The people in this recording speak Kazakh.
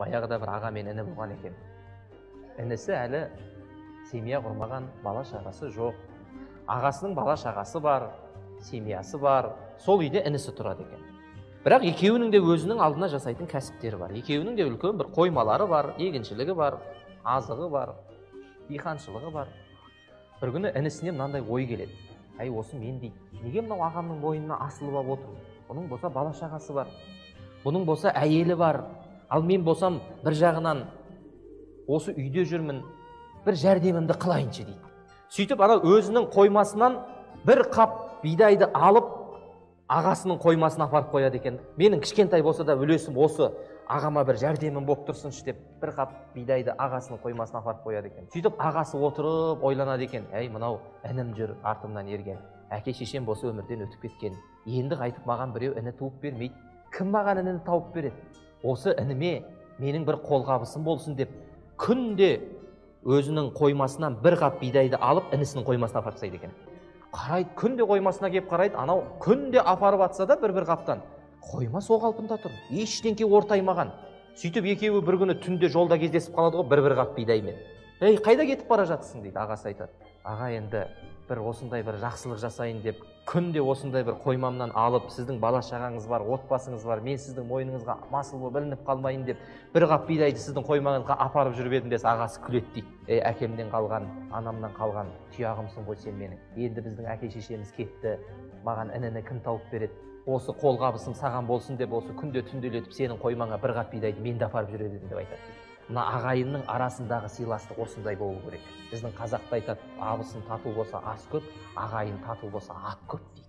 баяғыда бір аға мен іні болған екен. Інісі әлі семья құрмаған, бала шағасы жоқ. Ағасының бала шағасы бар, семьясы бар. Сол үйде інісі тұрады екен. Бірақ екеуінің де өзінің алдына жасайтын кәсіптері бар. Екеуінің де үлкен бір қоймалары бар, егіншілігі бар, азығы бар, диқаншылығы бар. Бір күні інісіне мынандай ой келеді. Әй, осы мен дейді, неге мынау ағамның мойнына асылып алып отыр? Бұның болса бала шағасы бар, бұның болса әйелі бар, ал мен болсам бір жағынан осы үйде жүрмін, бір жәрдемімді қылайыншы дейді. Сөйтіп ана өзінің қоймасынан бір қап бидайды алып ағасының қоймасына апарып қояды екен. Менің кішкентай болса да үлесім осы, ағама бір жәрдемім болып тұрсыншы деп бір қап бидайды ағасының қоймасына апарып қояды екен. Сөйтіп ағасы отырып ойланады екен. Әй, мынау інім жүр артымнан ерген. Әке шешем болса өмірден өтіп кеткен. Енді қайтып маған біреу іні туып бермейді. Кім маған інін тауып береді? Осы ініме менің бір қолғабысым болсын деп күнде өзінің қоймасынан бір қап бидайды алып інісінің қоймасына апарып тастайды екен. Қарайды, күнде қоймасына келіп қарайды, анау күнде апарып атса да бір қаптан қойма сол қалпында тұр, ештеңке ортаймаған. Сөйтіп екеуі бір күні түнде жолда кездесіп қалады ғой, бір қап бидаймен. Ей, қайда кетіп бара жатсың дейді. Ағасы айтады, аға, енді бір осындай бір жақсылық жасайын деп күнде осындай бір қоймамнан алып, сіздің бала шағаңыз бар, отбасыңыз бар, мен сіздің мойныңызға масыл болып ілініп қалмайын деп бір қап бидайды сіздің қоймаңызға апарып жүріп едім десе, ағасы күледі дейді. Ей, әкемнен қалған, анамнан қалған тұяғымсың ғой сен менің. Енді біздің әке шешеміз кетті, маған ініні кім тауып береді? Осы қолғабысым саған болсын деп осы күнде түнделетіп сенің қоймаңа бір қап бидайды мен де апарып жүріп едім деп айтады. Мына ағайынның арасындағы сыйластық осындай болу керек. Біздің қазақта айтады, абысын тату болса ас көп, ағайын тату болса ат көп дейді.